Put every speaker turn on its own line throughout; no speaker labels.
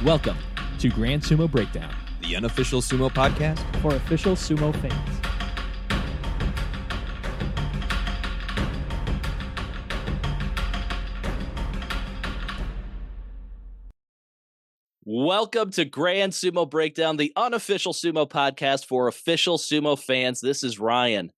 Welcome to Grand Sumo Breakdown,
the unofficial sumo podcast
for official sumo fans.
Welcome to Grand Sumo Breakdown, the unofficial sumo podcast for official sumo fans. This is Ryan.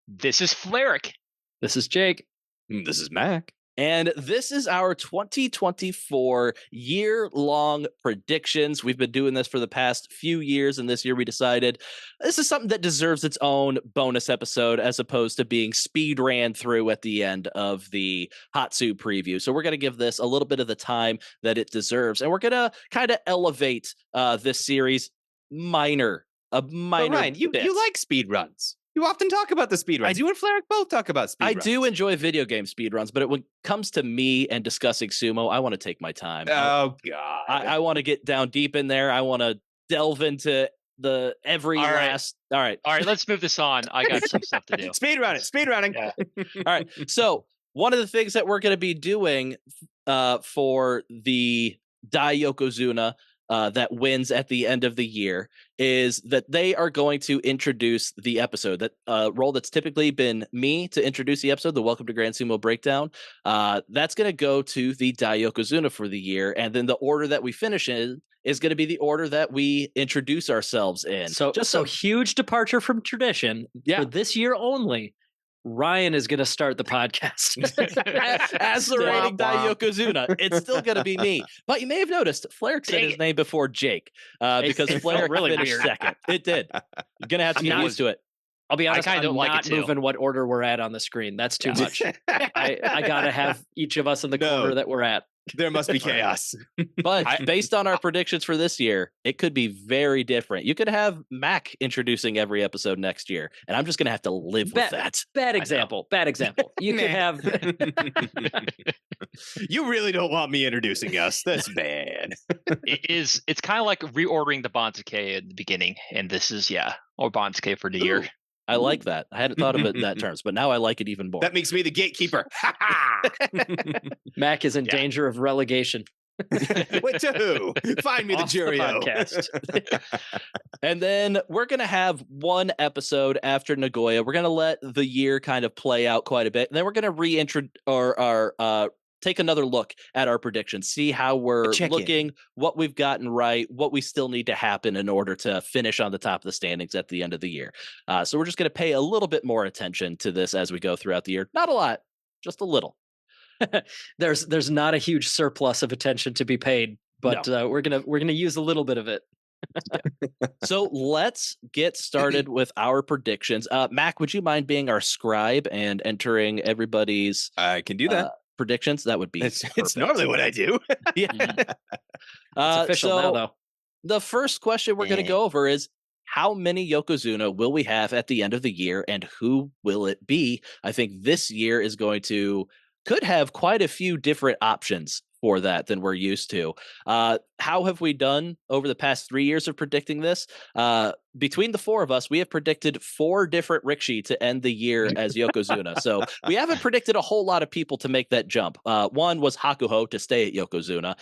This is Fleric.
This is Jake.
This is Mac.
And this is our 2024 year-long predictions. We've been doing this for the past few years, and this year we decided this is something that deserves its own bonus episode as opposed to being speed ran through at the end of the Hatsu preview. So we're going to give this a little bit of the time that it deserves, and we're going to kind of elevate this series minor. But
Ryan, you like speed runs. You often talk about the speed runs. You and Fleric both talk about speed runs.
I do enjoy video game speedruns, but when it comes to me and discussing sumo, I want to take my time.
Oh, God.
I want to get down deep in there. I want to delve into the last. All right,
let's move this on. I got some stuff to do.
Speed running.
Yeah.
All right. So one of the things that we're going to be doing for the Dai Yokozuna that wins at the end of the year is that they are going to introduce the episode. That role that's typically been me to introduce the episode, the Welcome to Grand Sumo Breakdown. That's going to go to the Dai Yokozuna for the year. And then the order that we finish in is going to be the order that we introduce ourselves in.
So huge departure from tradition.
Yeah.
For this year only, Ryan is going to start the podcast.
As the reigning Dai Yokozuna, it's still going to be me. But you may have noticed Fleric said his name before Jake because Fleric
really
finished
weird.
second. It did. You're going to have to get used to it.
I'll be honest,
I
I'm
like
not
it too.
moving what order we're at on the screen. That's too much. I got to have each of us in the corner that we're at.
There must be chaos.
But based on our predictions for this year, it could be very different. You could have Mac introducing every episode next year, and I'm just going to have to live with that.
Bad example. You could have...
You really don't want me introducing us. That's bad.
It's kind of like reordering the Banzuke at the beginning, and this is, or Banzuke for the year.
I like that. I hadn't thought of it in that terms, but now I like it even more.
That makes me the gatekeeper.
Mac is in danger of relegation.
Wait, to who? Find me the jury.
Podcast.
And then we're going to have one episode after Nagoya. We're going to let the year kind of play out quite a bit. And then we're going to reintroduce our take another look at our predictions, see how we're looking, what we've gotten right, what we still need to happen in order to finish on the top of the standings at the end of the year. So we're just going to pay a little bit more attention to this as we go throughout the year. Not a lot, just a little.
There's not a huge surplus of attention to be paid, but we're gonna use a little bit of it.
So let's get started with our predictions. Mac, would you mind being our scribe and entering everybody's
I can do that.
Predictions? That would be
it's normally what I do.
Yeah.
It's official now, though.
The first question we're going to go over is how many Yokozuna will we have at the end of the year, and who will it be? I think this year could have quite a few different options for that than we're used to. How have we done over the past 3 years of predicting this? Between the four of us, we have predicted 4 different Rikishi to end the year as Yokozuna. So we haven't predicted a whole lot of people to make that jump. One was Hakuho to stay at Yokozuna.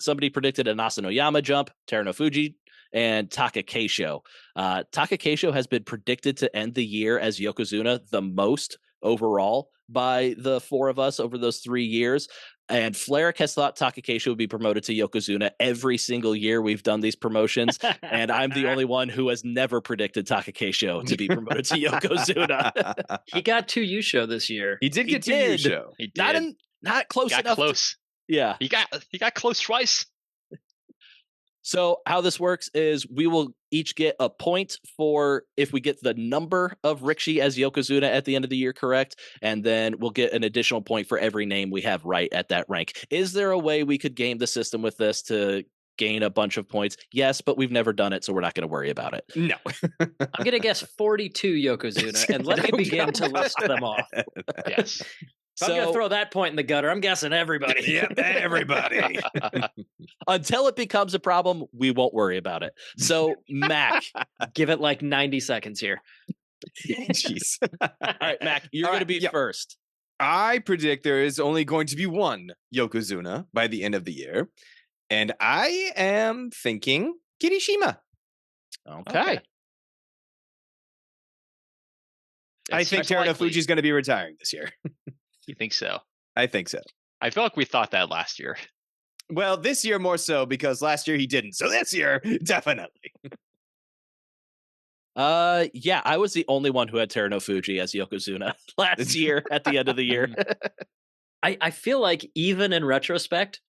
Somebody predicted a Nasanoyama jump, Terano Fuji, and Taka Keisho. Taka Keisho has been predicted to end the year as Yokozuna the most overall by the four of us over those 3 years. And Fleric has thought Taka Keisho would be promoted to Yokozuna every single year we've done these promotions. And I'm the only one who has never predicted Taka Keisho to be promoted to Yokozuna.
He got 2 Yusho this year.
He did get 2 Yusho.
He did.
Not close
got
enough.
Close.
Yeah.
He got close twice.
So how this works is we will each get a point for if we get the number of Rikishi as Yokozuna at the end of the year correct, and then we'll get an additional point for every name we have right at that rank. Is there a way we could game the system with this to gain a bunch of points? Yes, but we've never done it, so we're not going to worry about it.
No.
I'm going to guess 42 Yokozuna, and let me begin to list them off.
Yes.
I'm going to throw that point in the gutter. I'm guessing everybody.
Yep, everybody.
Until it becomes a problem, we won't worry about it. So, Mac.
Give it like 90 seconds here.
Jeez.
All right, Mac, you're going to be first.
I predict there is only going to be one Yokozuna by the end of the year. And I am thinking Kirishima.
Okay.
I think
seems likely.
Terunofuji's going to be retiring this year.
You think so?
I think so.
I feel like we thought that last year.
Well, this year more so because last year he didn't. So this year, definitely.
Yeah, I was the only one who had Terunofuji as Yokozuna last year at the end of the year.
I feel like even in retrospect,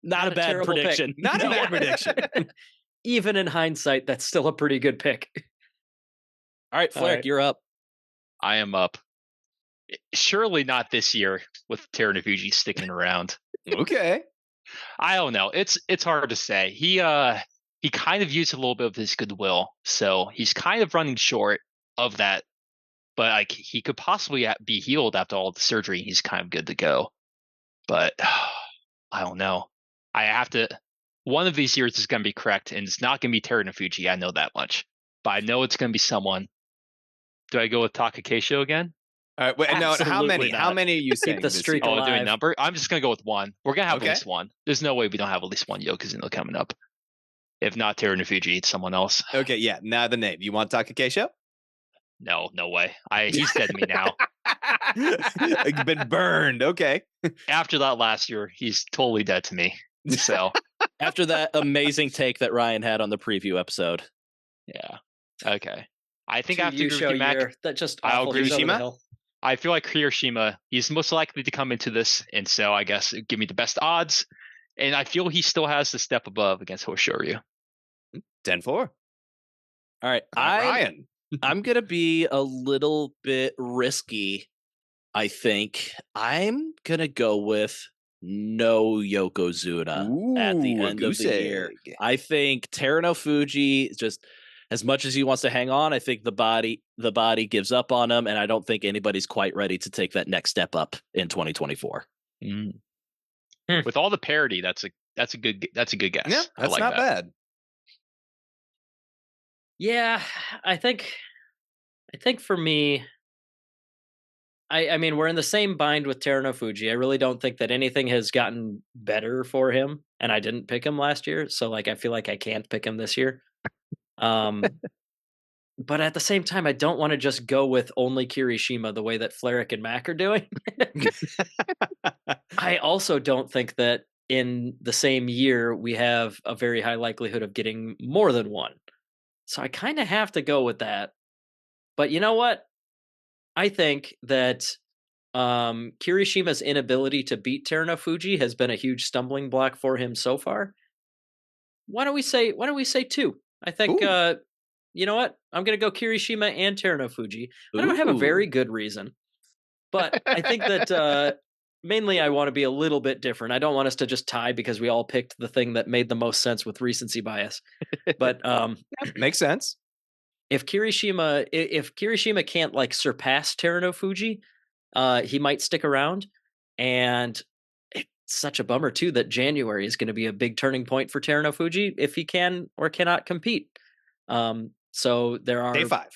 Not a bad
terrible pick.
prediction.
Not a bad prediction.
Even in hindsight, that's still a pretty good pick.
All right, Flarek,
All right.
you're up.
I am up. Surely not this year with Terunofuji sticking around.
Okay.
I don't know. It's hard to say. He kind of used a little bit of his goodwill, so he's kind of running short of that. But like he could possibly be healed after all the surgery. He's kind of good to go. But I don't know. I have to. One of these years is going to be correct, and it's not going to be Terunofuji. I know that much, but I know it's going to be someone. Do I go with Takakeisho again?
All right. Wait, no, how
Absolutely
many?
not.
How many are you saying?
the
this
streak
year?
Oh, doing
alive.
number? I'm just going to go with one. We're going to have
Okay.
at least one. There's no way we don't have at least one Yokozuna coming up. If not Terunofuji, it's someone else.
Okay, yeah. Now the name. You want Takakeisho?
No way. He's dead to me now.
You've been burned. Okay.
After that last year, he's totally dead to me. So
After that amazing take that Ryan had on the preview episode.
yeah. Okay. I think I have to
You
agree
show
with you, Mac.
year. That just
I'll
awful
agree with
just over the
Shima.
hill.
I feel like Hiroshima, he's most likely to come into this, and so I guess give me the best odds. And I feel he still has the step above against Hoshoryu.
10-4.
All right,
Ryan.
I'm gonna be a little bit risky. I think I'm gonna go with no Yokozuna at the
Ooh, a
end of
goose
the year.
egg.
I think Terunofuji just as much as he wants to hang on, I think the body gives up on him, and I don't think anybody's quite ready to take that next step up in 2024.
With all the parity, that's a good guess.
Yeah,
I
that's
like
not
that.
bad.
Yeah, I think for me, I mean, we're in the same bind with Terunofuji. I really don't think that anything has gotten better for him, and I didn't pick him last year, so like I feel like I can't pick him this year. But at the same time, I don't want to just go with only Kirishima the way that Flarek and Mac are doing. I also don't think that in the same year we have a very high likelihood of getting more than one. So I kind of have to go with that. But you know what? I think that Kirishima's inability to beat Terunofuji has been a huge stumbling block for him so far. Why don't we say two? I think you know what? I'm going to go Kirishima and Terunofuji. I don't have a very good reason, but I think that mainly I want to be a little bit different. I don't want us to just tie because we all picked the thing that made the most sense with recency bias. But
Makes sense.
if Kirishima can't like surpass Terunofuji, he might stick around. And it's such a bummer too that January is going to be a big turning point for Terunofuji if he can or cannot compete. So there are
Day 5.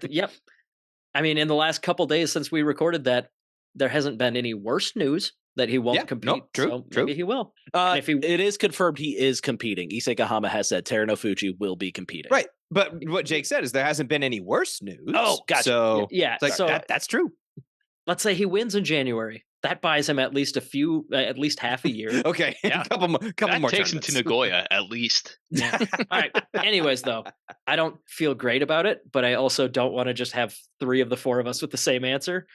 Yep. I mean, in the last couple days since we recorded that, there hasn't been any worse news that he won't compete.
No, true,
so
true.
Maybe he will. And if he,
It is confirmed he is competing. Issei Kahama has said Terunofuji will be competing.
Right. But what Jake said is there hasn't been any worse news.
Oh, gotcha.
So
yeah.
it's like,
So
that's true.
let's say he wins in January. That buys him at least at least half a year.
Okay.
Yeah.
couple
That
more
takes him to
tournaments.
Nagoya at least.
Yeah. All right. Anyways, though, I don't feel great about it, but I also don't want to just have 3 of the 4 of us with the same answer.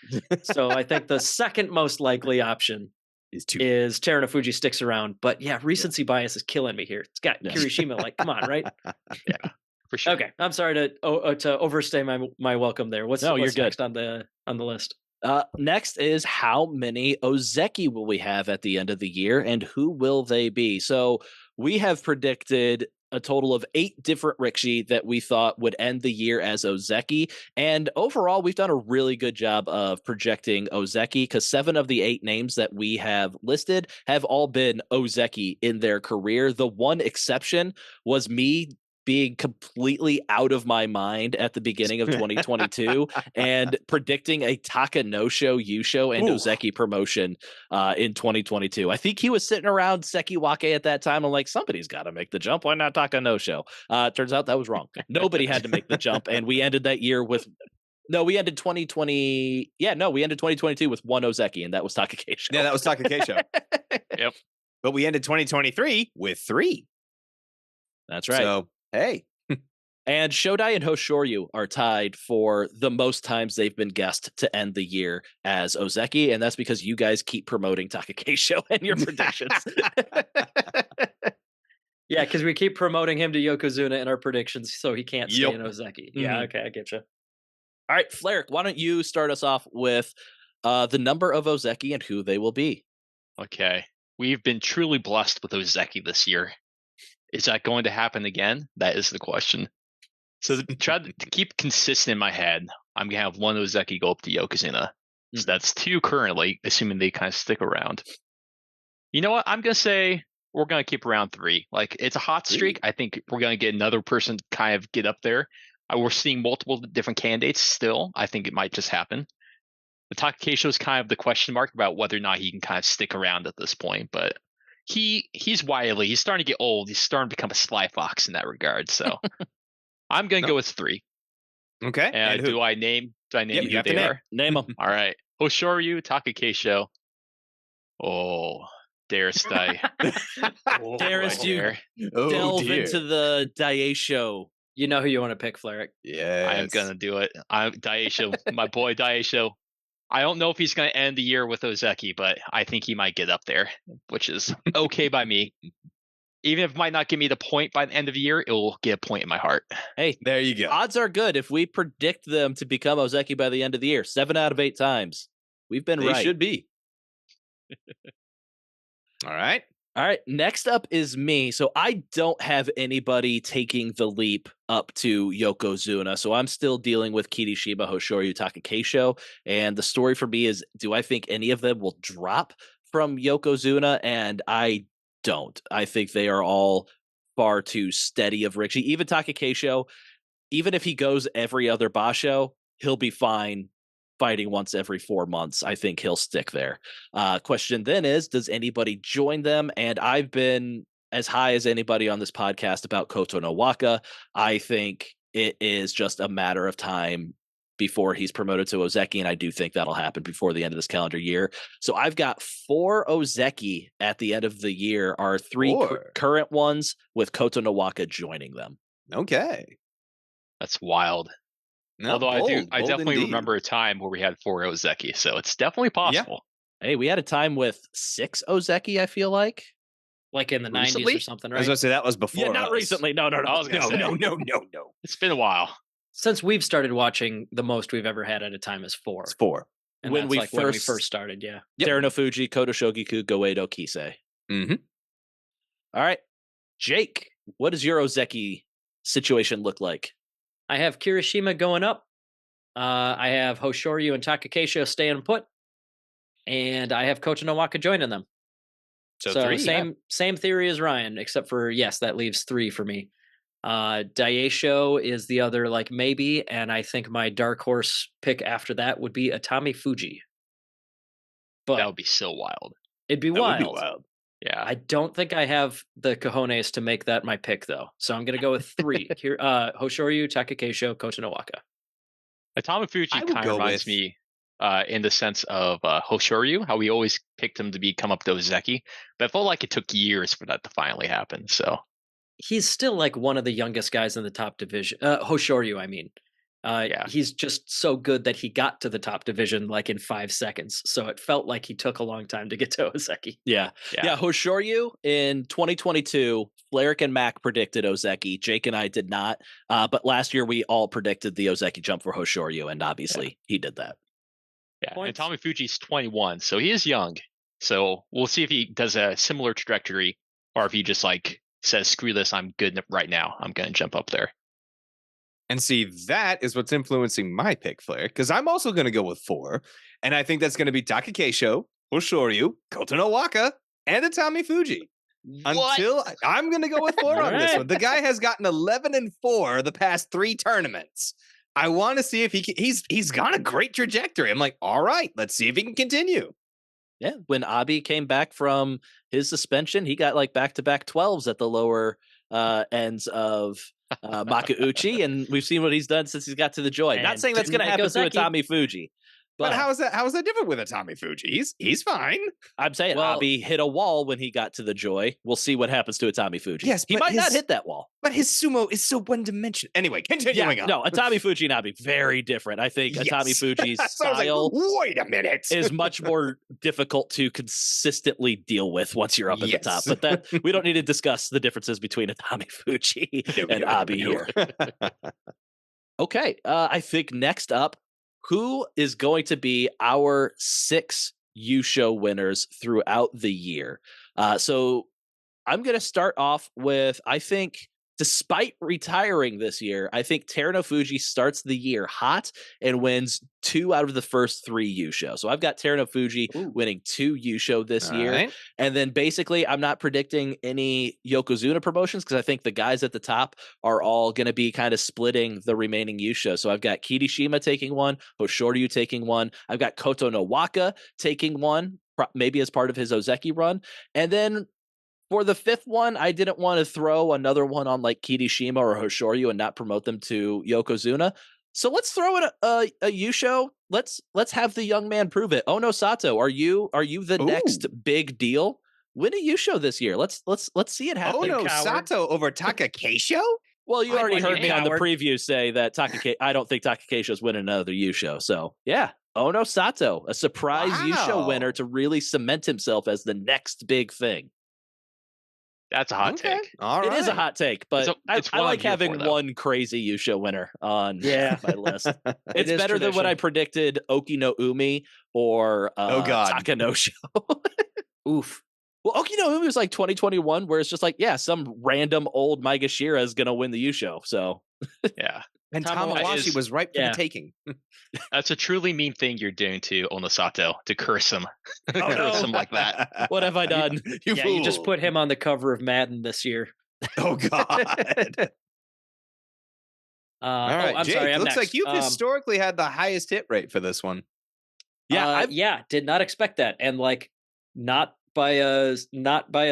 So I think the second most likely option
Is 2.
is Terunofuji sticks around. But yeah, recency bias is killing me here. It's got Kirishima like, come on, right?
For sure.
Okay. I'm sorry to overstay my welcome there. What's
you're good.
next on the list?
Next is how many Ozeki will we have at the end of the year, and who will they be? So we have predicted a total of 8 different Rikishi that we thought would end the year as Ozeki. And overall, we've done a really good job of projecting Ozeki because 7 of the 8 names that we have listed have all been Ozeki in their career. The one exception was me being completely out of my mind at the beginning of 2022 and predicting a Taka no-show, Yusho, and Ozeki promotion in 2022. I think he was sitting around Sekiwake at that time. I'm like, somebody's got to make the jump. Why not Taka no-show? Turns out that was wrong. Nobody had to make the jump, and we ended that year with... No, we ended 2020. Yeah, no, we ended 2022 with one Ozeki, and that was Taka Keisho.
Yeah, that was Taka Keisho.
Yep.
But we ended 2023 with 3.
That's right.
So, hey.
And Shodai and Hoshoryu are tied for the most times they've been guessed to end the year as Ozeki, and that's because you guys keep promoting Taka Keisho and your predictions.
Yeah, because we keep promoting him to Yokozuna in our predictions, so he can't stay in Ozeki. Yeah, okay, I get you.
All right, Flaric, why don't you start us off with the number of Ozeki and who they will be?
Okay. We've been truly blessed with Ozeki this year. Is that going to happen again? That is the question. So to try to keep consistent in my head, I'm going to have one Ozeki go up to Yokozuna. So that's 2 currently, assuming they kind of stick around. You know what? I'm going to say we're going to keep around 3. Like, it's a hot streak. I think we're going to get another person kind of get up there. We're seeing multiple different candidates still. I think it might just happen. The Taka Keisho is kind of the question mark about whether or not he can kind of stick around at this point, but he's wily. He's starting to get old. He's starting to become a sly fox in that regard. So I'm going to go with 3.
Okay.
And do I name who they are?
Name them.
All right. Hoshoryu, Taka Keisho. Oh, Darris Dai.
Darris, you delve into the Daisho.
You know who you want to pick, Flaric.
Yeah,
I am going to do it. Daisho, my boy Daisho. I don't know if he's going to end the year with Ozeki, but I think he might get up there, which is okay by me. Even if it might not give me the point by the end of the year, it will get a point in my heart.
Hey,
there you go.
Odds are good if we predict them to become Ozeki by the end of the year. 7 out of 8 times. We've been right.
They should be. All right.
All right, next up is me. So I don't have anybody taking the leap up to Yokozuna. So I'm still dealing with Kirishima, Hoshoryu, Taka Keisho. And the story for me is, do I think any of them will drop from Yokozuna? And I don't. I think they are all far too steady of Rikishi. Even Taka Keisho, even if he goes every other Basho, he'll be fine fighting once every 4 months. I think he'll stick there. Question then is, does anybody join them? And I've been as high as anybody on this podcast about Koto no Waka. I think it is just a matter of time before he's promoted to Ozeki, and I do think that'll happen before the end of this calendar year. So I've got 4 Ozeki at the end of the year, are 3 current ones with Koto no Waka joining them.
Okay.
That's wild.
No,
Although
bold,
I definitely remember a time where we had 4 Ozeki, so it's definitely possible.
Yeah. Hey, we had a time with 6 Ozeki, I feel like
in the
recently?
90s or something, right?
I was going to say that was before.
Yeah, not recently. No.
No.
It's been a while.
Since we've started watching, the most we've ever had at a time is 4.
It's 4.
And
when
that's
we
when we first started, yeah.
Yep. Teruno Fuji, Koto Shogiku, Goedo Kisei.
Mm-hmm.
All right. Jake, what does your Ozeki situation look like?
I have Kirishima going up. I have Hoshoryu and Taka Keisho staying put. And I have Koto no Waka joining them. So
3,
same theory as Ryan, except for, yes, that leaves 3 for me. Daisho is the other, maybe, and I think my dark horse pick after that would be Atami Fuji. But
that would be so wild.
It'd be wild.
Would be wild.
Yeah.
I don't think I have the cojones to make that my pick, though. So I'm going to go with 3. Here, Hoshoryu, Taka Keisho, Koto no Waka.
Atami Fuji kind of reminds me in the sense of Hoshoryu, how we always picked him to come up to Ozeki, but I felt like it took years for that to finally happen. So
he's still one of the youngest guys in the top division. Hoshoryu, I mean. Yeah. He's just so good that he got to the top division in 5 seconds. So it felt like he took a long time to get to Ozeki.
Yeah. Hoshoryu in 2022, Flaric and Mac predicted Ozeki. Jake and I did not. But last year we all predicted the Ozeki jump for Hoshoryu, and obviously he did that.
Yeah. And Atami Fuji's 21, so he is young. So we'll see if he does a similar trajectory, or if he just says, screw this, I'm good right now. I'm going to jump up there.
And see, that is what's influencing my pick, Flair, because I'm also going to go with 4. And I think that's going to be Taka Keisho, Hoshoryu, Koto no Waka, and Atami Fuji. Until I'm going to go with 4 on this
Alright.
one. The guy has gotten 11-4 the past 3 tournaments. I want to see if he's got a great trajectory. I'm like, all right, let's see if he can continue.
Yeah, when Abi came back from his suspension, he got like back-to-back 12s at the lower ends of Makauchi, and we've seen what he's done since he's got to the Joy. Not
And
saying that's going to
didn't
happen
make
to
Ozeki.
Atami Fuji,
But
but
how is that different with Atami Fuji? He's fine.
I'm saying
Well-
Abi hit a wall when he got to the Joy. We'll see what happens to Atami Fuji.
Yes,
he
but
might not
his-
hit that wall.
But his sumo is so one-dimensional. Anyway, continuing on.
No, Atami Fuji and Abi, very different. I think Atami
Yes.
Fuji's
So I was like,
style
wait a minute.
is much more difficult to consistently deal with once you're up at the top.
Yes.
But that we don't need to discuss the differences between Atami Fuji and Abi here. Okay, I think next up, who is going to be our 6 Yusho winners throughout the year? So I'm going to start off with, I think, despite retiring this year, I think Teruno Fuji starts the year hot and wins 2 out of the first 3 Yusho. So I've got Teruno Fuji winning 2 Yusho this
All
year.
right.
And then basically, I'm not predicting any Yokozuna promotions because I think the guys at the top are all going to be kind of splitting the remaining Yusho. So I've got Kirishima taking 1, Hoshoryu taking 1. I've got Koto no Waka taking 1, maybe as part of his Ozeki run. And then for the 5th one, I didn't want to throw another one on like Kirishima or Hoshoryu and not promote them to Yokozuna. So let's throw in a Yusho. Let's have the young man prove it. Ono Sato, are you the next big deal? Win a Yusho this year. Let's see it happen.
Ono
coward.
Sato over Takakeisho?
Well, you
I
already
wouldn't
heard me on the
coward.
preview say that I don't think Takakeisho's winning another Yusho. So yeah, Ono Sato, a surprise Yusho
Wow.
winner to really cement himself as the next big thing.
That's a hot take.
All right.
It is a hot take, but
It's
I
one I'm
like
here
having
for, though.
one crazy Yusho winner on
Yeah.
my list.
It
It's
is
better than what
tradition.
I predicted Oki no Umi or
Oh, God.
Takanosho.
Oof.
Well, Oki no Umi was like 2021, where it's just like, yeah, some random old Maegashira is going to win the Yusho. So
Yeah.
And
Tamawashi
Tamawashi was right for
yeah.
the taking.
That's a truly mean thing you're doing to Onosato, to curse him.
no.
Curse him like that.
what have I done?
You
Yeah, you just
fool.
put him on the cover of Madden this year.
Oh, God. All right,
I'm
Jake,
sorry. I'm
looks
next.
like you've historically had the highest hit rate for this one.
Yeah,
did not expect that, and like not by a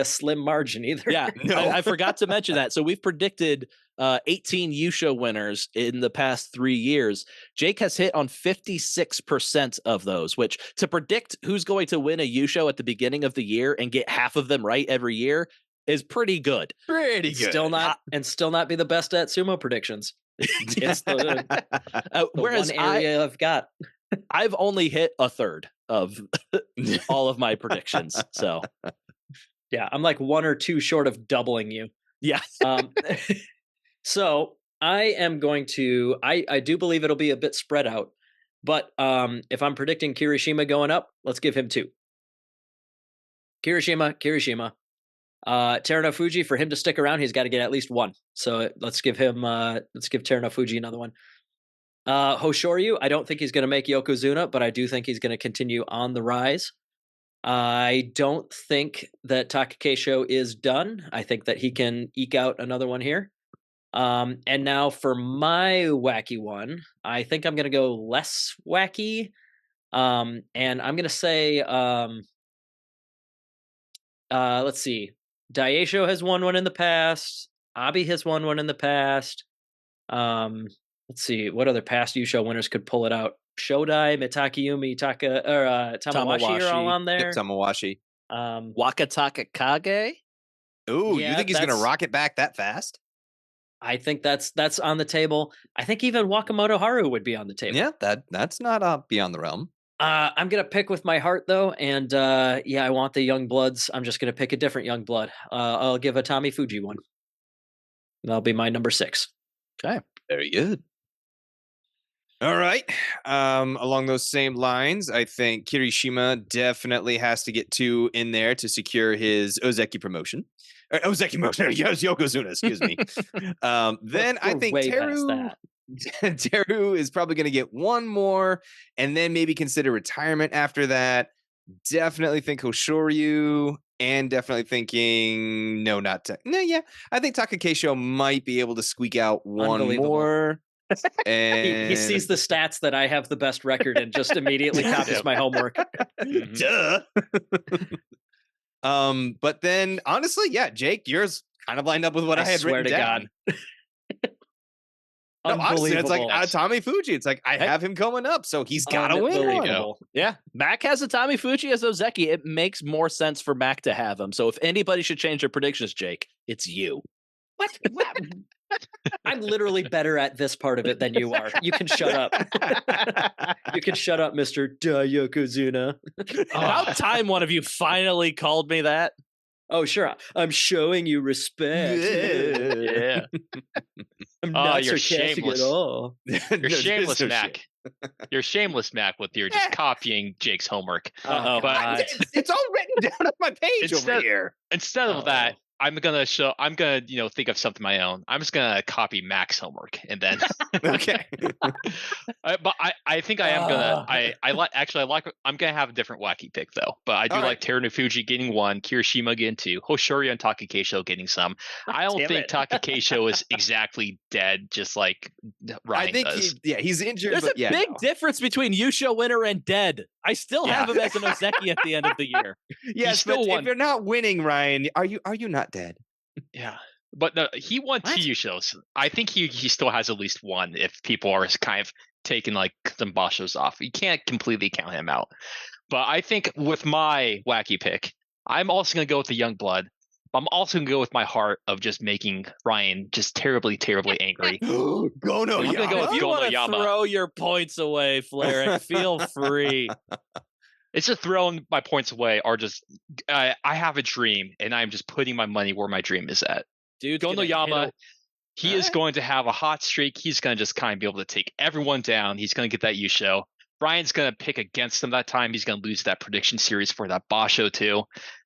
slim margin either.
Yeah,
No.
I forgot to mention that. So we've predicted 18 Yusho winners in the past 3 years. Jake has hit on 56% of those, which to predict who's going to win a Yusho at the beginning of the year and get half of them right every year is pretty good.
Pretty good.
still not be the best at sumo predictions. It's the
Whereas
one area I've got.
I've only hit a third of all of my predictions. So
Yeah, I'm like 1 or 2 short of doubling you.
yeah,
So I am going to. I do believe it'll be a bit spread out, but if I'm predicting Kirishima going up, let's give him 2. Kirishima. Teruno Fuji, for him to stick around, he's got to get at least 1. So let's give Teruno Fuji another one. Hoshoryu, I don't think he's going to make Yokozuna, but I do think he's going to continue on the rise. I don't think that Takakeisho is done. I think that he can eke out another one here. And now for my wacky one, I think I'm going to go less wacky. And I'm going to say, let's see. Daisho has won one in the past. Abi has won one in the past. Let's see what other past Yusho winners could pull it out. Shodai, Mitakayumi, Tamawashi are all on there.
Yep, Tamawashi.
Wakataka Kage.
Ooh,
Yeah,
you think he's going to
that's-
rocket back that fast?
I think that's on the table. I think even Wakamoto Haru would be on the table.
Yeah, that's not beyond the realm.
I'm gonna pick with my heart though, and I want the young bloods. I'm just gonna pick a different young blood. I'll give a Tommy Fuji one. That'll be my number 6.
Very good. All right. Along those same lines, I think Kirishima definitely has to get 2 in there to secure his Ozeki promotion. Ozeki promotion, yes, Yokozuna, excuse me. Then I
We're
think
way past
Teru,
that.
Teru is probably going to get 1 more and then maybe consider retirement after that. Definitely think Hoshoryu and definitely thinking no, not no. Yeah, I think Takakesho might be able to squeak out one
Unbelievable.
more. And
He sees the stats that I have the best record and just immediately copies
Yep.
my homework.
duh. But then honestly, yeah, Jake, yours kind of lined up with what I had
swear
written
to
down.
God.
No, honestly, it's like
Unbelievable.
Tommy Fuji. It's like I
Hey.
have him coming up, so he's got to win.
Unbelievable.
Yeah, Mac has a Tommy Fuji as Ozeki. It makes more sense for Mac to have him. So if anybody should change their predictions, Jake, it's you.
What? I'm literally better at this part of it than you are. You can shut up. You can shut up, Mr. Yokozuna.
About time one of you finally called me that.
Oh, sure. I'm showing you respect.
Yeah.
I'm not
you're
sarcastic
shameless.
at all.
You're shameless, Mac. You're shameless, Mac, with your just copying Jake's homework.
Uh-oh.
But
God.
It's all written down on my page over
Instead-
here.
Instead of that, I'm gonna think of something of my own. I'm just gonna copy Mac's homework, and then
Okay.
but I think I am gonna I'm gonna have a different wacky pick though. But I do
All
like
right.
Teruno Fuji getting 1, Kirishima getting 2, Hoshori and Takakesho getting some. I don't
Damn
think
it.
Takakesho is exactly dead, just like Ryan
I think
does.
he's injured.
There's
but
a
yeah,
big
no.
difference between Yusho winner and dead. I still have him as an Ozeki at the end of the year.
Yes,
still
but
won.
if you're not winning, Ryan, are you not dead?
Yeah. But no, he won
What?
2 shows. I think he still has at least one if people are kind of taking like some Bashos off. You can't completely count him out. But I think with my wacky pick, I'm also going to go with the young blood. I'm also going to go with my heart of just making Ryan just terribly, terribly angry.
Go no,
I'm gonna go
If
with
you want to
Gonoyama.
throw your points away, Flaric, feel free.
It's just throwing my points away or just I have a dream and I'm just putting my money where my dream is at.
Dude,
Gonoyama, he is
Alright.
going to have a hot streak. He's going to just kind of be able to take everyone down. He's going to get that Yusho. Brian's going to pick against him that time. He's going to lose that prediction series for that Basho too.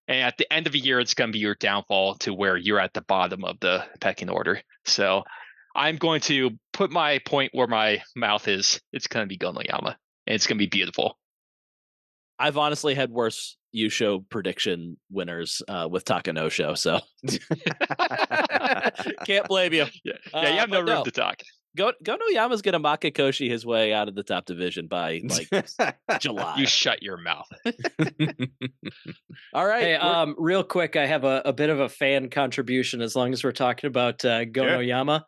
And at the end of the year, it's going to be your downfall to where you're at the bottom of the pecking order. So I'm going to put my point where my mouth is. It's going to be Gonoyama. And it's going to be beautiful.
I've honestly had worse Yusho prediction winners with Takanosho, so can't blame you.
Yeah, you have no room to talk.
Gonoyama's gonna Makekoshi his way out of the top division by like July.
You shut your mouth.
All right.
Hey, real quick, I have a bit of a fan contribution as long as we're talking about Gonoyama.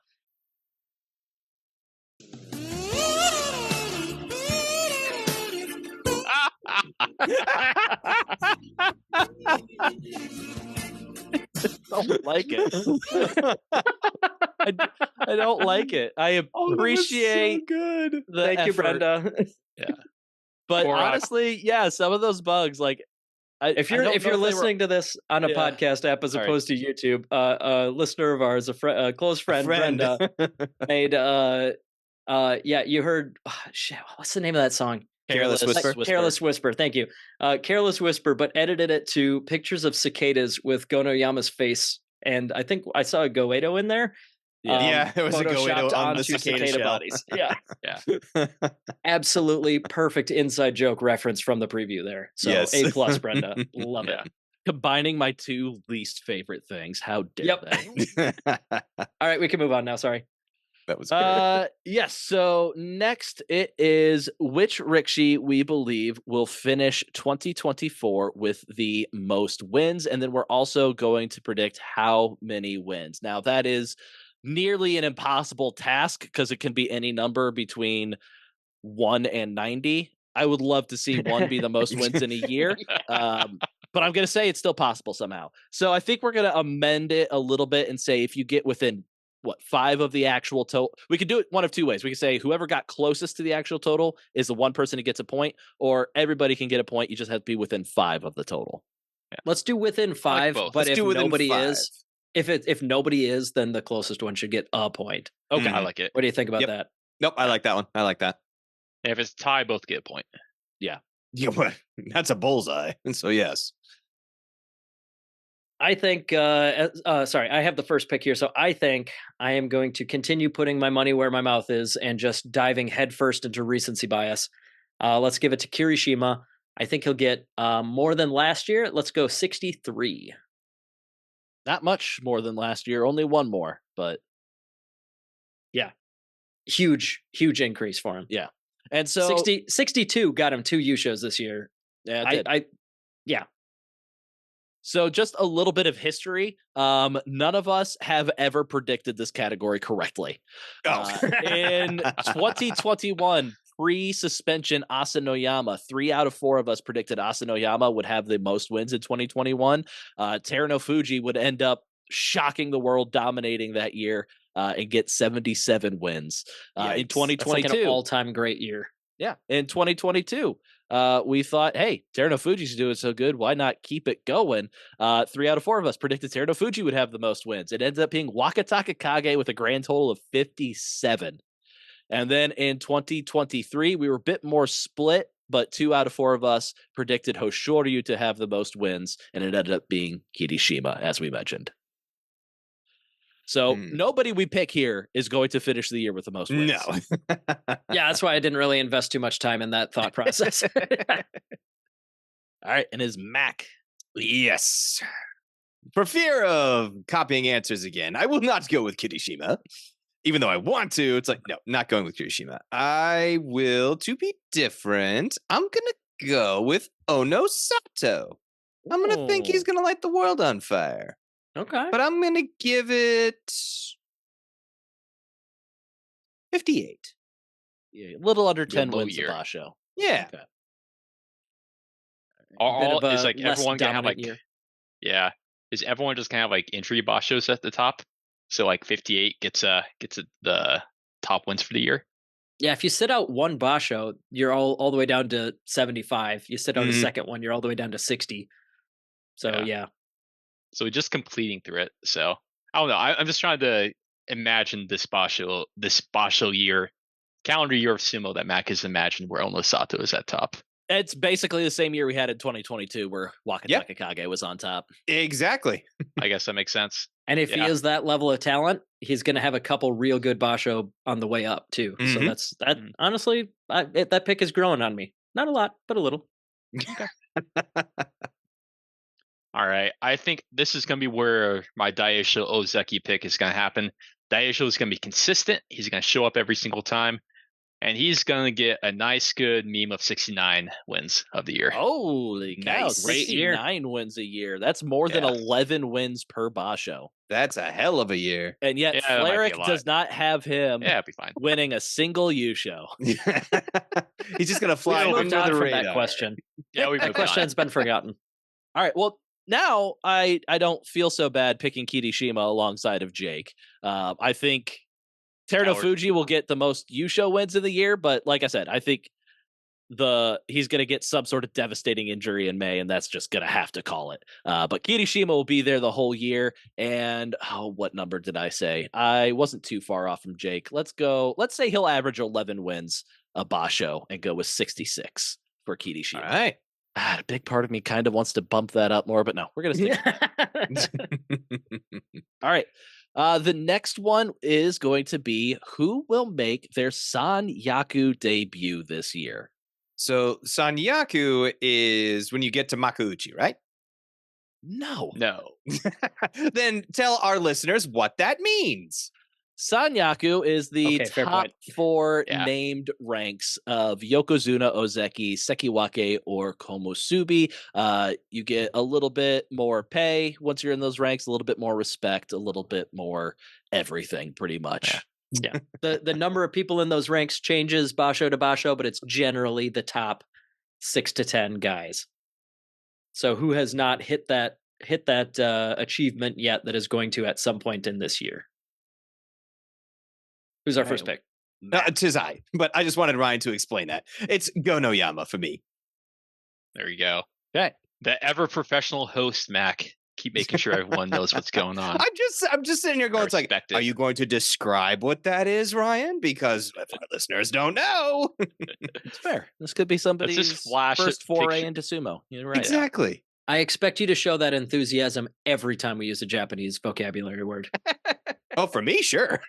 don't like it. I don't like it. I appreciate
good.
the
Thank you,
effort,
Brenda.
but
Or,
honestly, yeah, some of those bugs, like
If you're listening to this on a
Yeah.
podcast app as
Sorry.
opposed to YouTube, a listener of ours, a close friend, Brenda, made you heard shit, what's the name of that song?
Careless Whisper.
Careless Whisper, thank you. Careless Whisper, but edited it to pictures of cicadas with Gonoyama's face. And I think I saw a Goedo in there.
Yeah, there was a Goedo
photoshopped
on the
onto
cicada shell.
bodies. Yeah.
Yeah.
Absolutely perfect inside joke reference from the preview there. So
Yes.
A plus, Brenda. Love
Yeah.
it.
combining my two least favorite things. How dare they?
All right, we can move on now. Sorry.
That was great.
Yes. So next it is which Rikishi we believe will finish 2024 with the most wins, and then we're also going to predict how many wins. Now that is nearly an impossible task because it can be any number between 1 and 90. I would love to see 1 be the most wins in a year. But I'm going to say it's still possible somehow. So I think we're going to amend it a little bit and say if you get within 5 of the actual total, we could do it one of two ways. We could say whoever got closest to the actual total is the one person who gets a point, or everybody can get a point. You just have to be within 5 of the total.
Let's do within 5,
both.
but
Let's
if
do within
nobody
5.
is, if nobody is, then the closest one should get a point.
Okay.
I like it.
What do you think about
Yep.
that?
Nope, I like that one. I like that.
And if it's tie, both get a point.
Yeah, but that's a bullseye. And so yes.
I think sorry, I have the first pick here. So I think I am going to continue putting my money where my mouth is and just diving headfirst into recency bias. Let's give it to Kirishima. I think he'll get more than last year. Let's go 63.
Not much more than last year, only one more, but
Huge increase for him.
yeah. And so
62 got him 2 U shows this year.
yeah, it did.
Yeah.
So just a little bit of history. None of us have ever predicted this category correctly. In 2021, pre-suspension Asanoyama, 3 out of 4 of us predicted Asanoyama would have the most wins in 2021. Teruno Fuji would end up shocking the world, dominating that year, and get 77 wins. In 2022,
that's like an all-time great year.
Yeah, in 2022, we thought, hey, Teruno Fuji's doing so good, why not keep it going? 3 out of 4 of us predicted Teruno Fuji would have the most wins. It ended up being Wakataka Kage with a grand total of 57. And then in 2023, we were a bit more split, but 2 out of 4 of us predicted Hoshoryu to have the most wins, and it ended up being Kirishima, as we mentioned. So nobody we pick here is going to finish the year with the most wins.
No.
Yeah, that's why I didn't really invest too much time in that thought process.
All right, and is Mac.
Yes. For fear of copying answers again, I will not go with Kirishima. Even though I want to, it's like, no, not going with Kirishima. I will, to be different, I'm going to go with Ono Sato. I'm going to think he's going to light the world on fire.
Okay.
But I'm going to give it 58.
Yeah, a little under 10
low
wins
year.
of Basho.
Yeah.
Okay.
Is like everyone gonna have like
year.
yeah? Is everyone just gonna have like entry bashos at the top? So like 58 gets the top wins for the year.
Yeah, if you sit out one basho, you're all the way down to 75. You sit out a second one, you're all the way down to 60. So yeah.
So we're just completing through it. So I don't know. I'm just trying to imagine this basho year, calendar year of sumo that Mac has imagined where Ono Sato is at top.
It's basically the same year we had in 2022 where Wakataka Kage was on top.
Exactly.
I guess that makes sense.
And if he is that level of talent, he's going to have a couple real good basho on the way up too. So that's that. Honestly, that pick is growing on me. Not a lot, but a little.
All right. I think this is going to be where my Daisho Ozeki pick is going to happen. Daisho is going to be consistent. He's going to show up every single time. And he's going to get a nice, good meme of 69 wins of the year.
Holy cow.
Nice. Great year.
69 wins a year. That's more than 11 wins per basho.
That's a hell of a year.
And yet Fleric does not have him
it'll be fine.
winning a single U show.
He's just going to fly
We
under
moved on
the
from
radar.
that question.
Yeah,
That question's been forgotten.
All right. Well, now I don't feel so bad picking Kirishima alongside of Jake. I think Teruno Fuji will get the most U-show wins of the year, but like I said, I think he's going to get some sort of devastating injury in May, and that's just going to have to call it. But Kirishima will be there the whole year, and what number did I say? I wasn't too far off from Jake. Let's say he'll average 11 wins a basho and go with 66 for Kirishima.
All right.
A big part of me kind of wants to bump that up more, but no, we're going to stick. All right. The next one is going to be who will make their Sanyaku debut this year.
So Sanyaku is when you get to Makuuchi, right?
No.
Then tell our listeners what that means.
Sanyaku is the
Okay, fair
top
point.
4 named ranks of Yokozuna, Ozeki, Sekiwake, or Komusubi. You get a little bit more pay once you're in those ranks, a little bit more respect, a little bit more everything, pretty much.
Yeah. The number of people in those ranks changes basho to basho, but it's generally the top 6 to 10 guys. So who has not hit that achievement yet that is going to at some point in this year? Who's our first pick?
Tis I, but I just wanted Ryan to explain that. It's Gonoyama for me.
There you go.
Okay.
The ever professional host, Mac. Keep making sure everyone knows what's going on.
I'm just sitting here going, it's like, are you going to describe what that is, Ryan? Because if our listeners don't know.
It's fair. This could be somebody's first foray into sumo. You're right.
Exactly.
I expect you to show that enthusiasm every time we use a Japanese vocabulary word.
Oh, for me, sure.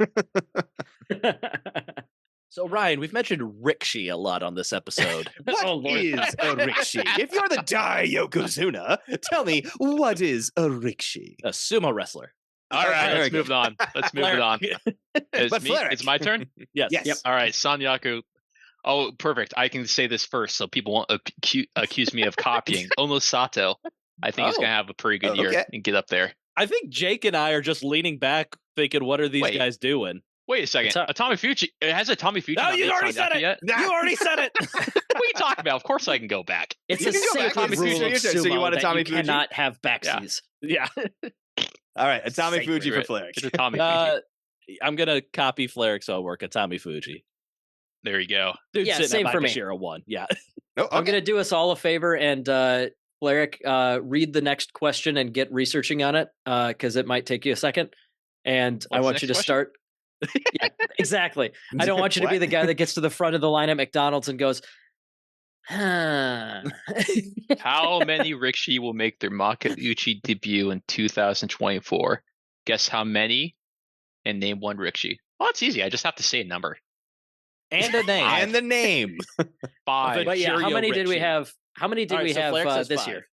So Ryan, we've mentioned Rikshi a lot on this episode.
What
Oh, Lord.
is a rickshaw? What
Oh,
is
Lord.
a rickshaw? If you're the Dai Yokozuna, tell me, what is a rickshaw?
A sumo wrestler.
All right, very
let's
good.
move it on. Let's move it on. It's
But
me.
Fleric.
It's my turn.
Yes.
Yes.
Yep.
All right, Sanyaku. Oh, perfect. I can say this first, so people won't accuse me of copying. Ono Sato. I think he's
Oh.
gonna have a pretty good year
Okay.
and get up there.
I think Jake and I are just leaning back, thinking, "What are these
Wait.
guys doing?"
Wait a second. Atami Fuji. Has Atami Fuji
No,
not
you
made
already said
Sanyaku
it.
yet?
You already said it.
What are you talking about? Of course I can go back.
It's
You
a
can go back.
sacred
Tommy
rule
Fuji,
of
your turn.
sumo
So you want a
that
Tommy
you
Fuji?
cannot have backsies.
Yeah.
All right, a Tommy
Sacred.
Fuji for Fleric.
It's Atami Fuji.
I'm gonna copy Fleric's homework. Atami Fuji.
There you go.
Dude,
Yeah,
sitting
same
at
for me.
Shira 1. Yeah.
Oh,
I'm
okay.
going to do us all a favor and Fleric, read the next question and get researching on it because it might take you a second. And I
What's the
want
next
you to
question?
start. Yeah, exactly. I don't want you to be
What?
the guy that gets to the front of the line at McDonald's and goes, huh.
How many rickshaw will make their Makauchi debut in 2024? Guess how many and name one rickshaw. Well, it's easy. I just have to say a number.
And a name.
And the name.
5.
But yeah, how
Curio
many did we
Richie.
have? How many did
All right,
we
so
have
Fleric says
this
5.
year?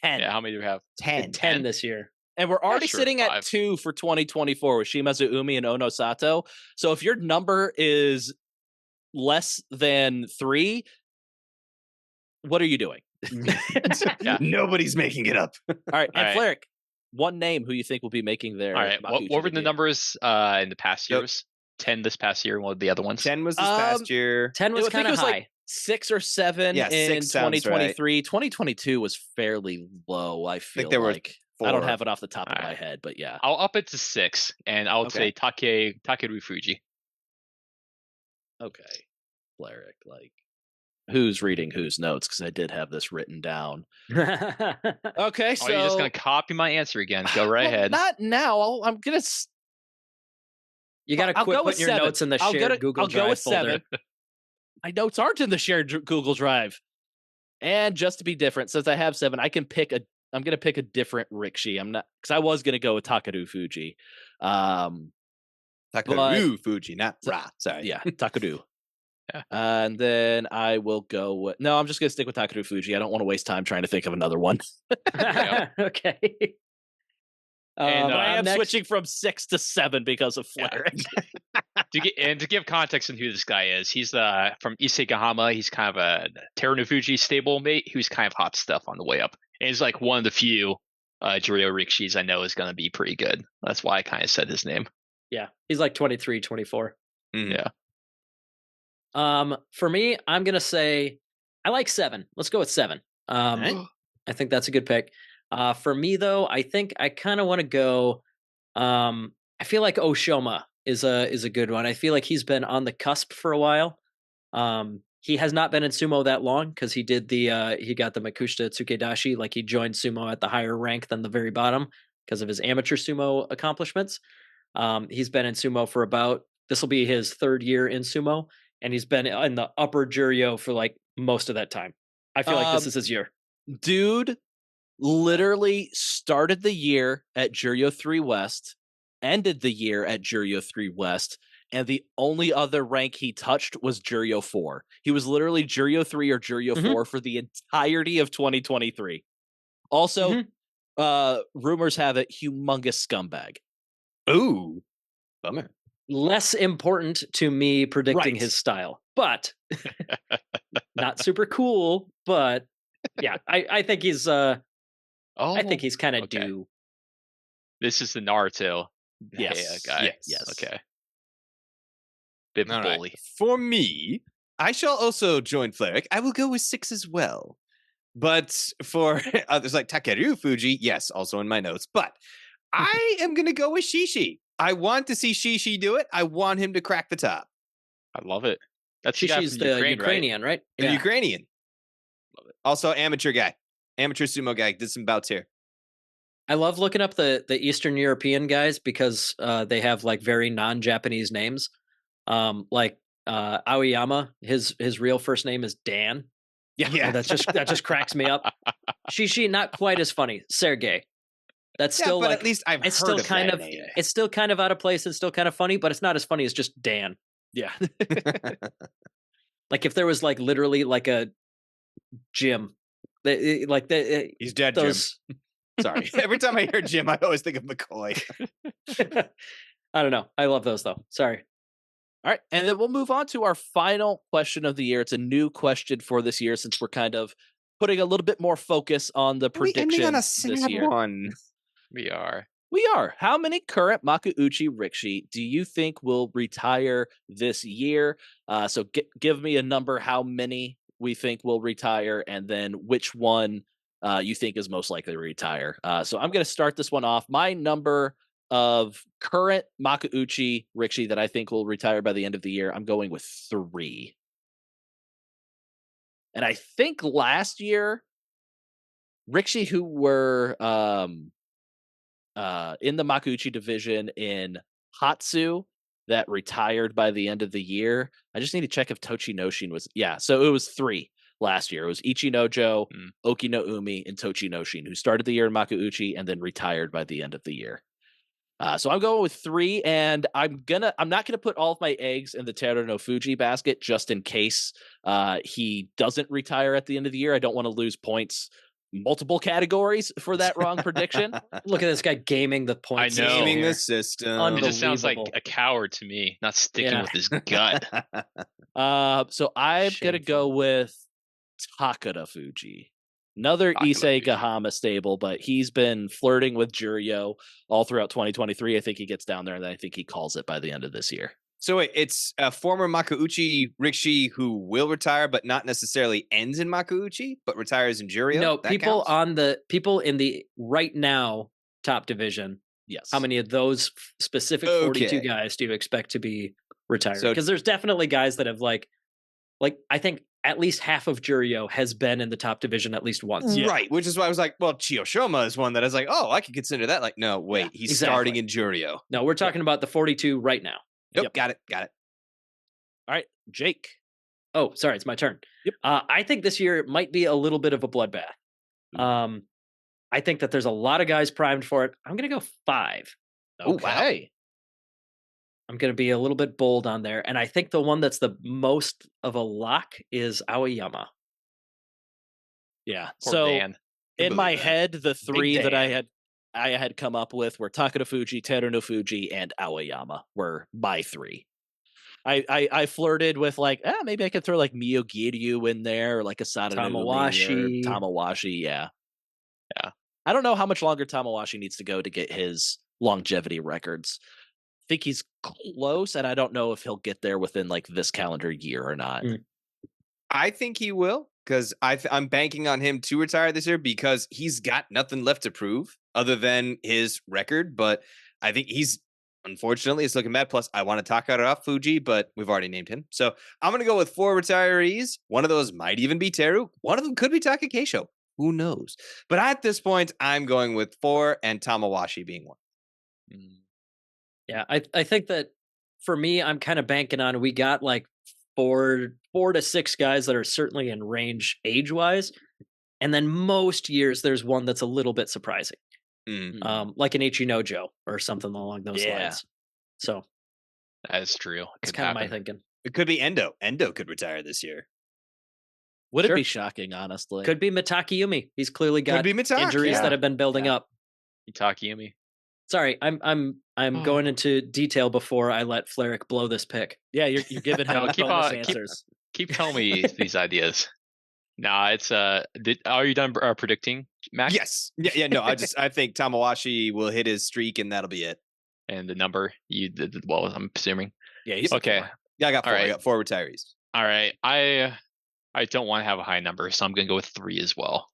10.
Yeah, how many do we have?
10.
10 this year.
And we're already
sure,
sitting at
5.
2 for 2024 with Shimazu Umi and Ono Sato. So if your number is less than 3, what are you doing?
Yeah.
Nobody's making it up.
All right, and
All right.
Fleric, one name who you think will be making their.
All right. What
Makuuchi
were the
debut.
numbers in the past
Yep.
years? 10 this past year, and what were the other ones?
10 was this
Um,
past year.
10 was
I think
kind
it
of
was
high.
like 6 or 7
Yeah,
in
6 sounds right.
2023. 2022 was fairly low. I feel
there were
like I don't
4.
have it off the top of my
Alright.
head, but yeah.
I'll up it to 6, and I would
Okay.
say Takeru Fuji.
Okay, Fleric, like who's reading whose notes? Because I did have this written down. Okay, so
Oh, you're just gonna copy my answer again. Go right
Well,
ahead.
Not now. I'm gonna.
You got to
I'll
quit
go with
putting your
7.
notes in the
I'll
shared Google
I'll
Drive
go with
folder.
7. My notes aren't in the shared Google Drive. And just to be different, since I have 7, I can pick a. I'm gonna pick a different rickshaw. I'm not because I was gonna go with Takeru Fuji.
Takeru Fuji, not Ra. Sorry.
Yeah, Takeru.
Yeah.
And then I will go with. No, I'm just gonna stick with Takeru Fuji. I don't want to waste time trying to think of another one.
Okay.
And,
But I am
next-
switching from 6 to 7 because of
Yeah.
Fleric.
To give context on who this guy is, he's from Isegahama. He's kind of a Terunofuji stablemate who's kind of hot stuff on the way up. And he's like one of the few Juryo Rikshis I know is going to be pretty good. That's why I kind of said his name.
Yeah, he's like 23, 24.
Mhm.
Yeah.
For me, I'm gonna say I like 7. Let's go with 7.
Alright.
I think that's a good pick. For me though, I think I kind of want to go. I feel like Oshoma is a good one. I feel like he's been on the cusp for a while. He has not been in sumo that long because he did he got the Makushita Tsukedashi, like he joined sumo at the higher rank than the very bottom because of his amateur sumo accomplishments. He's been in sumo for this will be his 3rd year in sumo, and he's been in the upper Juryo for like most of that time. I feel like this is his year.
Dude literally started the year at Juryo 3 West, ended the year at Juryo 3 West, and the only other rank he touched was Juryo 4. He was literally Juryo 3 or Juryo
Mhm.
4 for the entirety of 2023. Also, rumors have it, humongous scumbag.
Ooh. Bummer.
Less important to me predicting
Right.
his style, but not super cool. But yeah, I think he's I think he's kind of
okay.
due.
This is the Naruto
Yes,
guy.
yes.
Okay. Bit of a
All right.
bully.
For me, I shall also join Fleric. I will go with 6 as well. But for others like Takeru Fuji, yes, also in my notes. But I am going to go with Shishi. I want to see Shishi do it. I want him to crack the top.
I love it. That's the guy
Shishi's
from
the
Ukraine, right?
Ukrainian, right?
The Ukrainian.
Love it.
Also amateur guy. Amateur sumo guy. Did some bouts here.
I love looking up the Eastern European guys because they have like very non-Japanese names. Like Aoyama, his real first name is Dan.
Yeah.
And that just cracks me up. Shishi, not quite as funny. Sergey. That's still
but
like
at least I've
it's
heard
still
of
kind
that
of
name.
it's still kind of out of place and still kind of funny, but it's not as funny as just Dan.
Yeah.
Like if there was like literally like a gym,
He's dead,
those.
Jim. Sorry. Every time I hear Jim, I always think of McCoy.
I don't know. I love those though. Sorry.
All right, and then we'll move on to our final question of the year. It's a new question for this year since we're kind of putting a little bit more focus on the
Are we ending on a
predictions this
sad
year.
one?
We are.
We are. How many current Makuuchi Rikishi do you think will retire this year? So give me a number, how many we think will retire, and then which one you think is most likely to retire. So I'm going to start this one off. My number of current Makuuchi Rikishi that I think will retire by the end of the year, I'm going with 3. And I think last year, Rikishi who were in the Makuuchi division in Hatsu that retired by the end of the year. I just need to check if Tochinoshin was. Yeah, so it was 3 last year. It was Ichinojo, Oki no Umi, and Tochinoshin, who started the year in Makuuchi and then retired by the end of the year. So I'm going with 3, and I'm not gonna put all of my eggs in the Teru no Fuji basket just in case he doesn't retire at the end of the year. I don't want to lose points multiple categories for that wrong prediction.
Look at this guy gaming the points.
I know.
Gaming
here.
the system.
It just sounds like
Unbelievable.
a coward to me, not sticking
Yeah.
with his gut.
So I'm gonna go
Shameful.
with Takada Fuji. Another
Takada
Issei
Fuji.
Gahama stable, but he's been flirting with Juryo all throughout 2023. I think he gets down there, and then I think he calls it by the end of this year.
So wait, it's a former Makuuchi Rikishi who will retire, but not necessarily ends in Makuuchi, but retires in Juryo?
No,
That
people
counts?
people in the right now top division.
Yes.
How many of those specific 42
Okay.
guys do you expect to be retired?
So-
Because there's definitely guys that have like I think at least half of Juryo has been in the top division at least once.
Yeah.
Right, which is why I was like, well, Chiyoshima is one that I was like, oh, I could consider that. Like, no, wait, he's
exactly.
starting in Juryo.
No, we're talking about the 42 right now.
Nope,
Yep.
got it.
All right, Jake.
Oh, sorry, it's my turn.
Yep.
I think this year might be a little bit of a bloodbath. I think that there's a lot of guys primed for it. I'm going to go 5.
Okay.
I'm going to be a little bit bold on there. And I think the one that's the most of a lock is Aoyama.
Yeah.
Poor
so
Dan.
in my
believe that.
head, the 3 that
Dan.
I had come up with were Takada Fuji, Teru no Fuji, and Aoyama were my 3. I flirted with like, maybe I could throw like Miyogiryu in there, or like a
Tamawashi.
Tamawashi, yeah.
Yeah.
I don't know how much longer Tamawashi needs to go to get his longevity records. I think he's close, and I don't know if he'll get there within like this calendar year or not.
I think he will, because I'm banking on him to retire this year because he's got nothing left to prove other than his record. But I think unfortunately, it's looking bad. Plus, I want to Takada Fuji, but we've already named him. So I'm going to go with 4 retirees. One of those might even be Teru. One of them could be Takekeisho. Who knows? But at this point, I'm going with 4 and Tamawashi being one.
Yeah, I think that for me, I'm kind of banking on we got like four to 6 guys that are certainly in range age-wise. And then most years, there's one that's a little bit surprising. Like an Ichinojo or something along those lines. So
That is true.
that's
Could
kind of my
happen.
thinking.
It could be Endo. Endo could retire this year.
Would
Sure.
it be shocking, honestly?
Could be Mitaki Yumi. He's clearly got
Could be Mitaki,
injuries
yeah.
that have been building up.
Itaki Yumi.
Sorry, I'm going into detail before I let Fleric blow this pick.
Yeah, you're giving him
No, keep
bonus
on- keep-
answers.
Keep telling me these ideas. Nah, it's are you done predicting, Max?
Yes. Yeah, no, I think Tamawashi will hit his streak and that'll be it.
And the number you did well, I'm assuming.
Yeah, he's
Okay.
Yeah, I got 4.
All right.
I got 4 retirees.
All right. I don't want to have a high number, so I'm gonna go with 3 as well.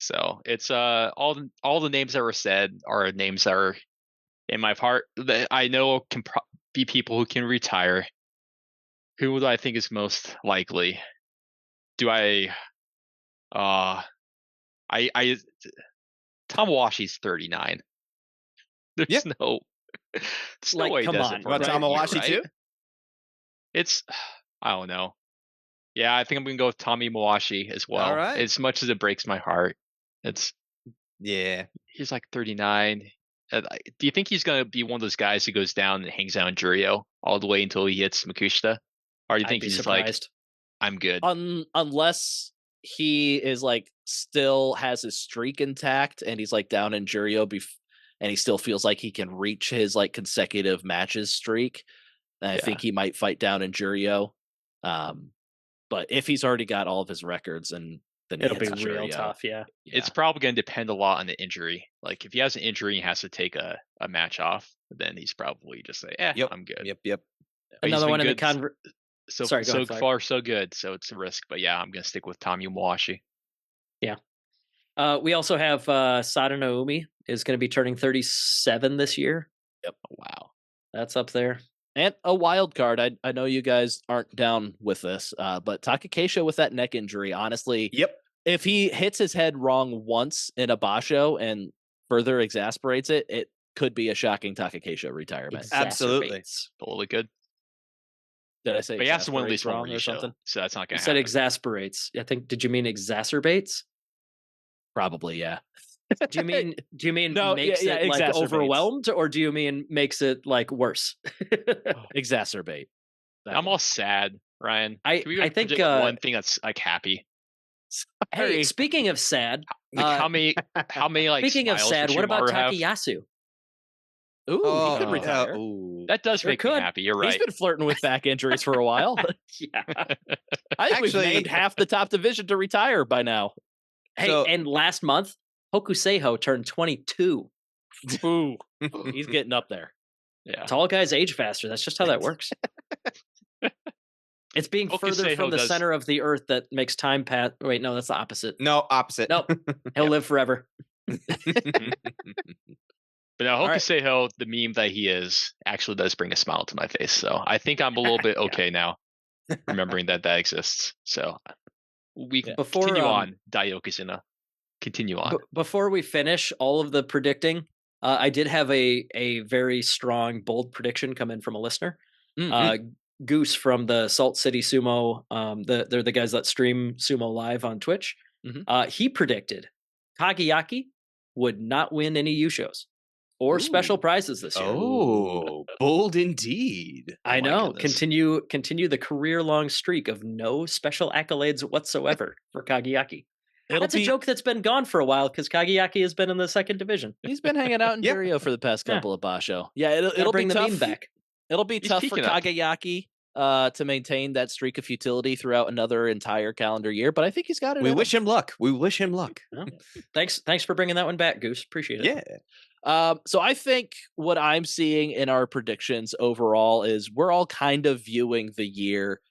So it's all the names that were said are names that are in my heart that I know can be people who can retire. Who do I think is most likely? Do I Tamawashi's 39. There's
Yeah.
no
Like,
way he
come
does
on,
it for
What about
another year,
Tamawashi
right?
too?
It's I don't know. Yeah, I think I'm gonna go with Tommy Mawashi as well.
All right.
As much as it breaks my heart, it's
Yeah.
he's like 39. Do you think he's going to be one of those guys who goes down and hangs out in Jurio all the way until he hits Makushita? Or do you
I'd
think
be
he's just like,
surprised.
I'm good?
Unless he is like still has his streak intact and he's like down in Jurio and he still feels like he can reach his like consecutive matches streak. And I think he might fight down in Jurio. But if he's already got all of his records, and then
It'll be
hits
real
Jurio.
tough. Yeah.
It's probably going to depend a lot on the injury. Like if he has an injury and he has to take a match off, then he's probably just like,
Yep.
I'm good.
Yep.
But he's
Another
been
one in the
good so
Sorry, go
so
ahead, Fire.
far so good. So it's a risk. But yeah, I'm going to stick with Tommy Muwashi.
We also have Sada Naomi is going to be turning 37 this year.
Yep.
Wow.
That's up there.
And a wild card. I know you guys aren't down with this, but Takakeisha with that neck injury, honestly,
Yep.
if he hits his head wrong once in a basho and further exasperates it, it could be a shocking Takakeisha retirement.
Absolutely.
Exacerbates.
Totally good.
Did I say
But he has to win at
exasperates
least one
wrong
more
or
show,
something?
so that's not
You
going to
said
happen.
exasperates. I think. Did you mean exacerbates?
Probably, yeah.
Do you mean
No,
makes
yeah,
it like
exacerbates.
overwhelmed, or do you mean makes it like worse?
Exacerbate. That
I'm
one.
all sad, Ryan.
I
Can we
think,
predict one thing that's like happy?
Hey,
Sorry.
speaking of sad,
Like how many like
speaking of
smiles
sad,
would
what about
Shimamaru have?
Takayasu?
Ooh, he could retire.
That does
Sure
make me
could.
happy. You're
He's
right.
been flirting with back injuries for a while.
Yeah.
I think we've
Actually-
named half the top division to retire by now.
Hey,
So-
and last month, Hokuseiho turned 22.
Ooh, he's getting up there.
Yeah.
Tall guys age faster. That's just how that works. It's being further
Hokuseiho
from the
does-
center of the earth that makes time pass. Wait, no, that's the opposite.
No, opposite.
Nope. He'll live forever.
But now
All right.
Hokuseiho, the meme that he is, actually does bring a smile to my face. So I think I'm a little bit okay now, remembering that exists. So we can
Before,
continue on, Daiyokizuna. Continue on.
Before we finish all of the predicting, I did have a very strong, bold prediction come in from a listener. Goose from the Salt City Sumo. They're the guys that stream Sumo live on Twitch. He predicted Kageyaki would not win any U shows or special prizes this year.
Oh, bold indeed.
I
my
know.
goodness.
Continue the career-long streak of no special accolades whatsoever for Kageyaki. That's a joke that's been gone for a while because Kageyaki has been in the second division.
He's been hanging out in
Yep.
Jurio for the past couple of basho. Yeah,
Gotta
it'll
bring
be
the
tough.
meme back.
It'll be
He's
tough for
peaking up.
Kageyaki to maintain that streak of futility throughout another entire calendar year, but I think he's got it.
We
in
wish him luck. We wish him luck.
Well, thanks for bringing that one back, Goose. Appreciate it.
Yeah.
So I think what I'm seeing in our predictions overall is we're all kind of viewing the year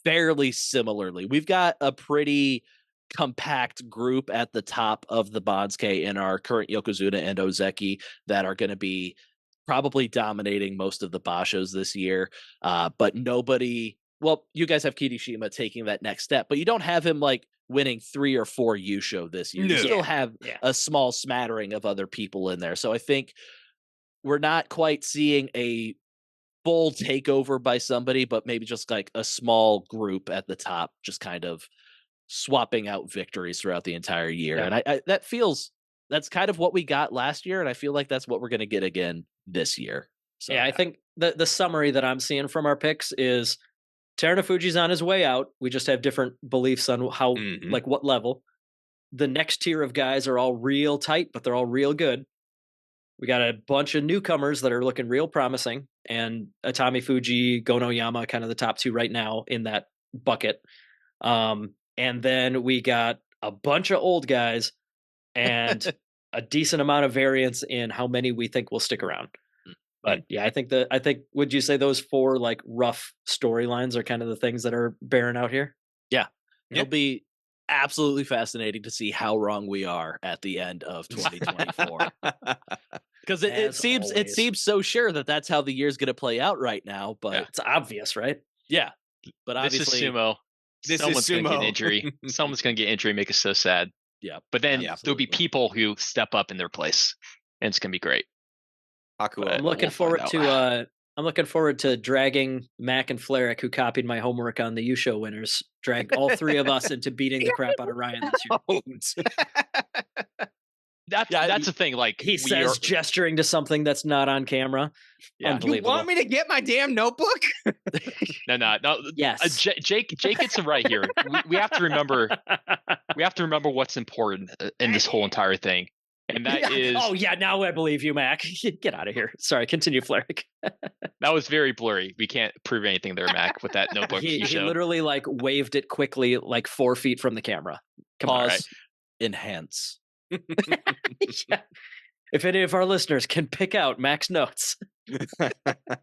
fairly similarly. We've got a pretty compact group at the top of the Bonsuke in our current Yokozuna and Ozeki that are going to be probably dominating most of the bashos this year. But nobody, well, you guys have Kirishima taking that next step, but you don't have him like winning 3 or 4 Yusho this year.
No.
You still have
Yeah.
a small smattering of other people in there. So I think we're not quite seeing a full takeover by somebody, but maybe just like a small group at the top, just kind of swapping out victories throughout the entire year.
Yeah.
And I that's kind of what we got last year. And I feel like that's what we're going to get again this year. So
Yeah, I think the summary that I'm seeing from our picks is Terunofuji's on his way out. We just have different beliefs on how, like what level. The next tier of guys are all real tight, but they're all real good. We got a bunch of newcomers that are looking real promising, and Atami Fuji, Gono Yama, kind of the top 2 right now in that bucket. And then we got a bunch of old guys and a decent amount of variance in how many we think will stick around. But yeah, I think would you say those 4 like rough storylines are kind of the things that are bearing out here?
yeah, it'll be absolutely fascinating to see how wrong we are at the end of 2024. Because it
As
seems
always.
so sure that that's how the year's going to play out right now. But
It's obvious, right?
yeah, but
This is
obviously,
sumo.
This is
Someone's gonna get an
sumo.
injury. Someone's gonna get injury, make us so sad.
yeah.
But then
Yeah,
there'll be
absolutely.
people who step up in their place, and it's gonna be great.
Hakuo.
But
I'm looking
we'll find
forward
out.
to I'm looking forward to dragging Mac and Fleric, who copied my homework on the U Show winners, drag all 3 of us into beating the crap out of Ryan this year.
that's the thing. Like
He says, gesturing to something that's not on camera.
Yeah.
You
Unbelievable.
want me to get my damn notebook?
No.
Yes.
Jake gets it right here. We have to remember. We have to remember what's important in this whole entire thing, and that is.
Oh yeah, now I believe you, Mac. Get out of here. Sorry, continue, Flerick.
That was very blurry. We can't prove anything there, Mac, with that notebook
He
showed.
literally like waved it quickly, like 4 feet from the camera.
Pause.
Right.
Enhance.
Yeah. If any of our listeners can pick out Mac's notes,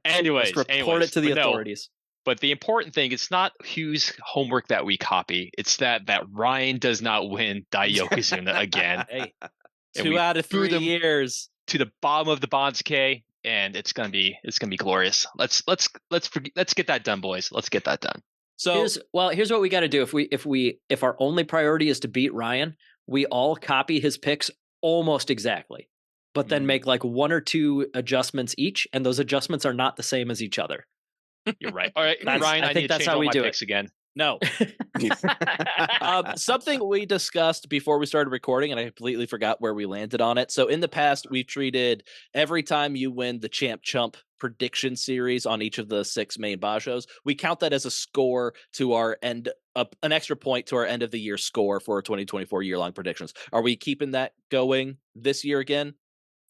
Anyways,
just report it to the authorities.
But the important thing, it's not Hugh's homework that we copy. It's that Ryan does not win Dai Yokozuna again.
Hey,
And
2
we
out of
threw
3
them
years.
to the bottom of the Bonsuke, and it's gonna be glorious. Let's get that done, boys. Let's get that done.
So
Here's what we got to do. If our only priority is to beat Ryan, we all copy his picks almost exactly, but then make like 1 or 2 adjustments each, and those adjustments are not the same as each other.
You're right. All right,
That's-
Ryan,
I
I
think
need to
that's
change
how
all
we
my
do it.
picks again.
no. Something we discussed before we started recording, and I completely forgot where we landed on it. So in the past, we've treated every time you win the Champ Chump prediction series on each of the 6 main bashos, we count that as a score to our end, an extra point to our end of the year score for our 2024 year-long predictions. Are we keeping that going this year again?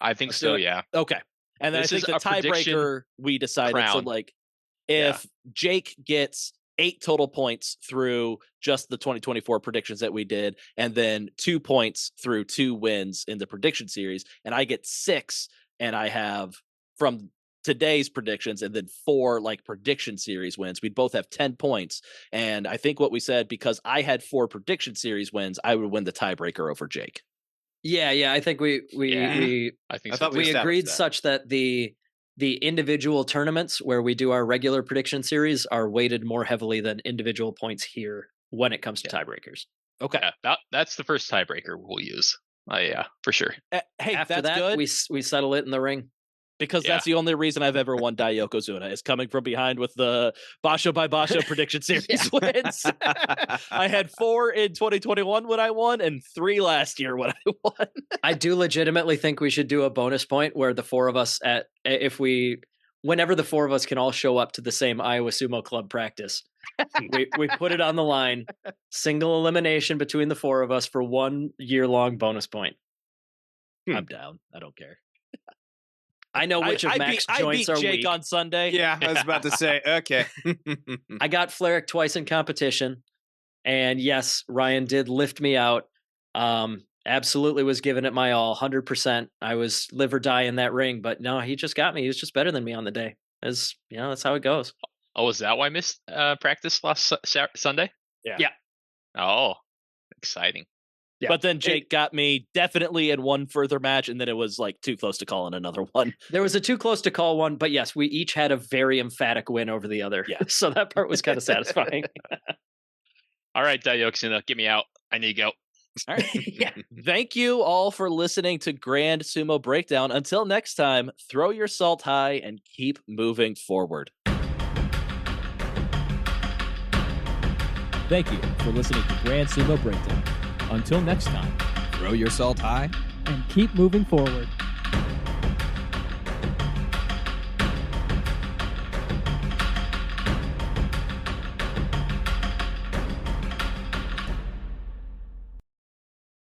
I think
Let's
so.
do it.
Yeah.
Okay. And then
This
I
is
think the
a prediction
tiebreaker we decided. So
crown.
like if Jake gets 8 total points through just the 2024 predictions that we did, and then 2 points through 2 wins in the prediction series, and I get 6, and I have from today's predictions and then 4 like prediction series wins, we'd both have 10 points. And I think what we said, because I had 4 prediction series wins, I would win the tiebreaker over Jake.
Yeah. I think we
I think
I
so.
thought
we
established
agreed
that.
such that the individual tournaments where we do our regular prediction series are weighted more heavily than individual points here when it comes to tiebreakers.
Okay.
Yeah, that's the first tiebreaker we'll use. Yeah, for sure.
Hey,
After
that's
that,
good.
we settle it in the ring.
Because
Yeah.
that's the only reason I've ever won Dai Yokozuna is coming from behind with the Basho by Basho prediction series wins. I had 4 in 2021 when I won and 3 last year when I won.
I do legitimately think we should do a bonus point where the 4 of us whenever the 4 of us can all show up to the same Iowa Sumo Club practice, we put it on the line, single elimination between the 4 of us for 1 year-long bonus point.
I'm down. I don't care.
I know which of Mac's joints
I
are
beat Jake
weak.
on Sunday.
Yeah, I was about to say, okay.
I got Flerick twice in competition, and yes, Ryan did lift me out. Absolutely was giving it my all, 100%. I was live or die in that ring, but no, he just got me. He was just better than me on the day. As that's how it goes.
Oh, is that why I missed practice last Sunday?
Yeah.
Oh, exciting.
Yeah.
But then Jake got me definitely in one further match, and then it was like too close to calling another one.
There was a too close to call one, but yes, we each had a very emphatic win over the other.
Yeah.
So that part was kind of satisfying.
All right, Dai Yokozuna, get me out. I need to go.
All right.
Yeah.
Thank you all for listening to Grand Sumo Breakdown. Until next time, throw your salt high and keep moving forward.
Thank you for listening to Grand Sumo Breakdown. Until next time,
Throw your salt high.
and keep moving forward.